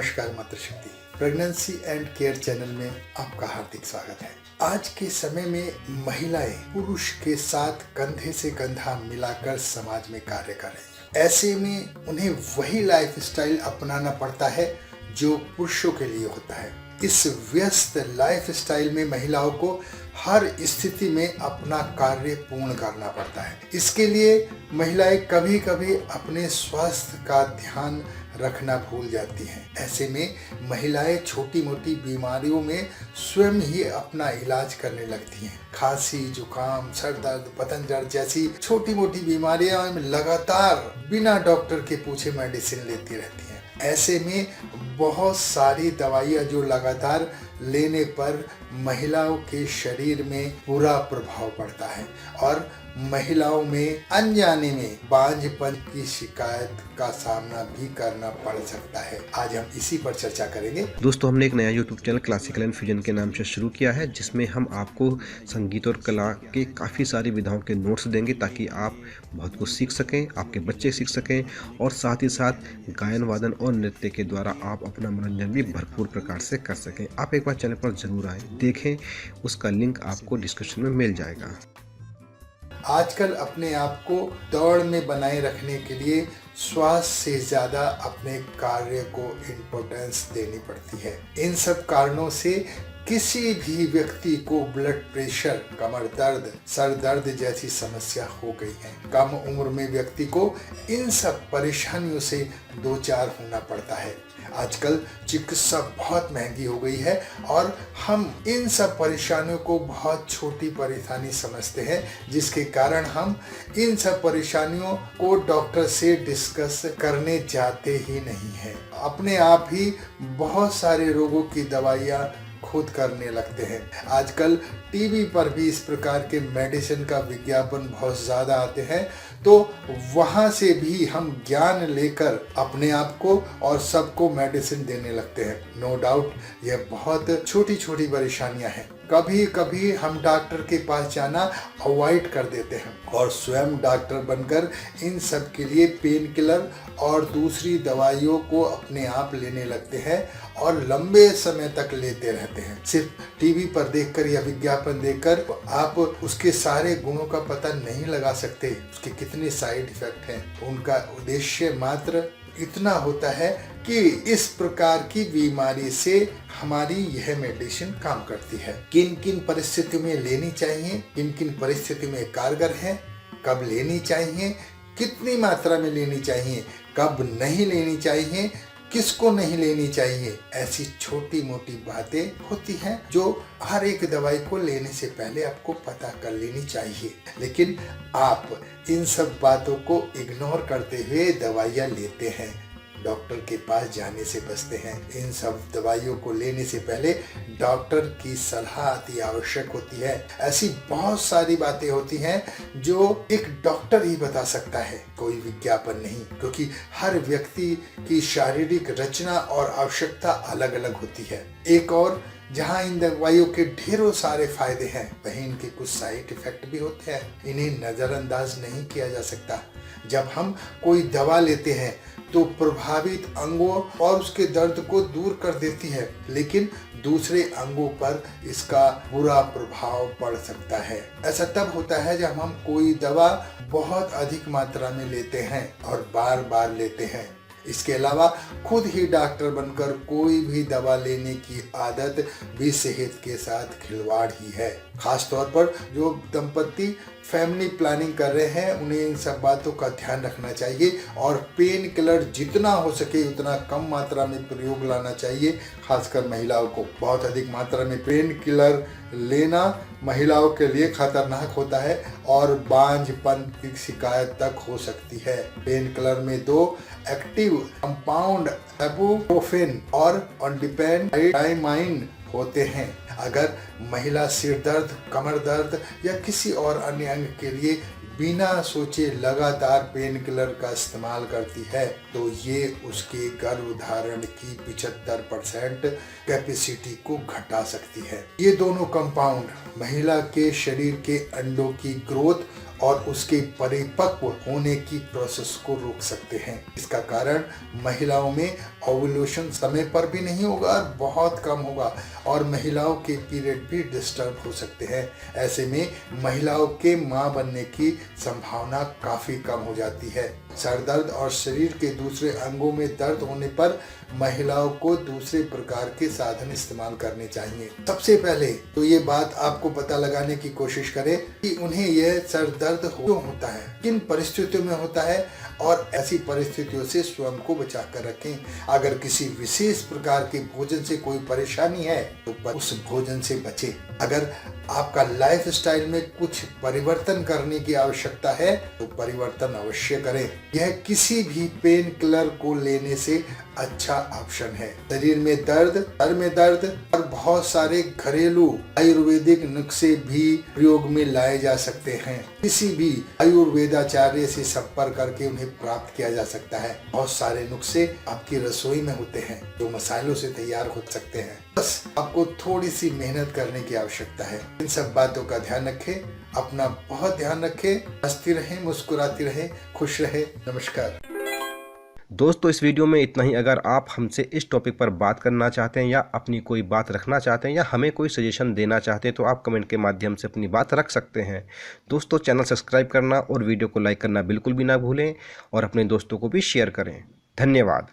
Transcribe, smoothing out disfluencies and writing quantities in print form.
नमस्कार मातृशक्ति pregnancy and care channel में आपका हार्दिक स्वागत है। आज के समय में महिलाएं पुरुष के साथ कंधे से कंधा मिलाकर समाज में कार्य कर रही हैं। ऐसे में उन्हें वही लाइफस्टाइल अपनाना पड़ता है जो पुरुषों के लिए होता है। इस व्यस्त लाइफस्टाइल में महिलाओं को हर स्थिति में अपना कार्य पूर्ण करना पड़ता है। इसके लिए महिलाएं कभी कभी अपने स्वास्थ्य का ध्यान रखना भूल जाती हैं। ऐसे में महिलाएं छोटी मोटी बीमारियों में स्वयं ही अपना इलाज करने लगती हैं। खांसी, जुकाम, सर दर्द, बदन दर्द जैसी छोटी मोटी बीमारियां में लगातार बिना डॉक्टर के पूछे मेडिसिन लेती रहती हैं। ऐसे में बहुत सारी दवाइयां जो लगातार लेने पर महिलाओं के शरीर में बुरा प्रभाव पड़ता है और महिलाओं में अनजाने में बांझपन की शिकायत का सामना भी करना पड़ सकता है। आज हम इसी पर चर्चा करेंगे। दोस्तों, हमने एक नया YouTube channel classical and fusion के नाम से शुरू किया है, जिसमें हम आपको संगीत और कला के काफ़ी सारी विधाओं के नोट्स देंगे ताकि आप बहुत कुछ सीख सकें, आपके बच्चे सीख सकें और साथ ही साथ गायन वादन और नृत्य के द्वारा आप अपना मनोरंजन भी भरपूर प्रकार से कर सकें। आप एक बार चैनल पर जरूर आएँ, देखें, उसका लिंक आपको डिस्क्रिप्शन में मिल जाएगा। आजकल अपने आप को दौड़ में बनाए रखने के लिए स्वास्थ्य से ज़्यादा अपने कार्य को इम्पोर्टेंस देनी पड़ती है। इन सब कारणों से किसी भी व्यक्ति को ब्लड प्रेशर, कमर दर्द, सर दर्द जैसी समस्या हो गई है। कम उम्र में व्यक्ति को इन सब परेशानियों से दो चार होना पड़ता है। आजकल चिकित्सा बहुत महंगी हो गई है और हम इन सब परेशानियों को बहुत छोटी परेशानी समझते हैं, जिसके कारण हम इन सब परेशानियों को डॉक्टर से डिस्कस करने जाते ही नहीं हैं। अपने आप ही बहुत सारे रोगों की दवाइयाँ खुद करने लगते हैं। आजकल टीवी पर भी इस प्रकार के मेडिसिन का विज्ञापन बहुत ज़्यादा आते हैं, तो वहाँ से भी हम ज्ञान लेकर अपने आप को और सबको मेडिसिन देने लगते हैं। नो डाउट यह बहुत छोटी छोटी परेशानियाँ हैं। कभी कभी हम डॉक्टर के पास जाना अवॉइड कर देते हैं और स्वयं डॉक्टर बनकर इन सब के लिए पेन किलर और दूसरी दवाइयों को अपने आप लेने लगते हैं और लंबे समय तक लेते रहते हैं। सिर्फ टीवी पर देखकर या विज्ञापन देखकर आप उसके सारे गुणों का पता नहीं लगा सकते, उसके कितने साइड इफेक्ट हैं। उनका उद्देश्य मात्र इतना होता है कि इस प्रकार की बीमारी से हमारी यह मेडिसिन काम करती है। किन किन परिस्थितियों में लेनी चाहिए, किन किन परिस्थितियों में कारगर है, कब लेनी चाहिए, कितनी मात्रा में लेनी चाहिए, कब नहीं लेनी चाहिए, किसको नहीं लेनी चाहिए, ऐसी छोटी मोटी बातें होती हैं जो हर एक दवाई को लेने से पहले आपको पता कर लेनी चाहिए। लेकिन आप इन सब बातों को इग्नोर करते हुए दवाइयाँ लेते हैं, डॉक्टर के पास जाने से बचते हैं। इन सब दवाइयों को लेने से पहले डॉक्टर की सलाह अति आवश्यक होती है। ऐसी बहुत सारी बातें होती हैं जो एक डॉक्टर ही बता सकता है, कोई विज्ञापन नहीं, क्योंकि हर व्यक्ति की शारीरिक रचना और आवश्यकता अलग अलग होती है। एक और, जहाँ इन दवाइयों के ढेरों सारे फायदे हैं, वहीं इनके कुछ साइड इफेक्ट भी होते हैं। इन्हें नज़रअंदाज नहीं किया जा सकता। जब हम कोई दवा लेते हैं तो प्रभावित अंगों और उसके दर्द को दूर कर देती है, लेकिन दूसरे अंगों पर इसका बुरा प्रभाव पड़ सकता है। ऐसा तब होता है जब हम कोई दवा बहुत अधिक मात्रा में लेते हैं और बार बार लेते हैं। इसके अलावा खुद ही डॉक्टर बनकर कोई भी दवा लेने की आदत भी सेहत के साथ खिलवाड़ ही है। खास तौर पर जो दंपति फैमिली प्लानिंग कर रहे हैं, उन्हें इन सब बातों का ध्यान रखना चाहिए और पेन किलर जितना हो सके उतना कम मात्रा में प्रयोग लाना चाहिए। खासकर महिलाओं को बहुत अधिक मात्रा में पेन किलर लेना महिलाओं के लिए खतरनाक होता है और बांझपन की शिकायत तक हो सकती है। पेन किलर में दो एक्टिव कंपाउंड इबुप्रोफेन और ऑनडिपेंडाइमाइन होते हैं। अगर महिला सिर दर्द, कमर दर्द या किसी और अन्य अंग के लिए बिना सोचे लगातार पेन किलर का इस्तेमाल करती है, तो ये उसके गर्भधारण की 75% कैपेसिटी को घटा सकती है। ये दोनों कंपाउंड महिला के शरीर के अंडों की ग्रोथ और उसके परिपक्व होने की प्रोसेस को रोक सकते हैं। इसका कारण महिलाओं में ओव्यूलेशन समय पर भी नहीं होगा और बहुत कम होगा और महिलाओं के पीरियड भी डिस्टर्ब हो सकते हैं। ऐसे में महिलाओं के मां बनने की संभावना काफी कम हो जाती है। सर दर्द और शरीर के दूसरे अंगों में दर्द होने पर महिलाओं को दूसरे प्रकार के साधन इस्तेमाल करने चाहिए। सबसे पहले तो ये बात आपको पता लगाने की कोशिश करें कि उन्हें यह सर दर्द क्यों होता है, किन परिस्थितियों में होता है और ऐसी परिस्थितियों से स्वयं को बचा कर रखें। अगर किसी विशेष प्रकार के भोजन से कोई परेशानी है तो उस भोजन से बचें। अगर आपका लाइफ स्टाइल में कुछ परिवर्तन करने की आवश्यकता है तो परिवर्तन अवश्य करें। यह किसी भी पेन किलर को लेने से अच्छा ऑप्शन है। शरीर में दर्द, सर में दर्द और बहुत सारे घरेलू आयुर्वेदिक नुस्खे भी प्रयोग में लाए जा सकते हैं। किसी भी आयुर्वेदाचार्य से संपर्क करके उन्हें प्राप्त किया जा सकता है। बहुत सारे नुस्खे आपकी रसोई में होते हैं जो मसालों से तैयार हो सकते हैं। बस आपको थोड़ी सी मेहनत करने की आवश्यकता है। इन सब बातों का ध्यान रखें, अपना बहुत ध्यान रखें, हंसती रहें, मुस्कुराती रहें, खुश रहें। नमस्कार दोस्तों, इस वीडियो में इतना ही। अगर आप हमसे इस टॉपिक पर बात करना चाहते हैं या अपनी कोई बात रखना चाहते हैं या हमें कोई सजेशन देना चाहते हैं तो आप कमेंट के माध्यम से अपनी बात रख सकते हैं। दोस्तों, चैनल सब्सक्राइब करना और वीडियो को लाइक करना बिल्कुल भी ना भूलें और अपने दोस्तों को भी शेयर करें। धन्यवाद।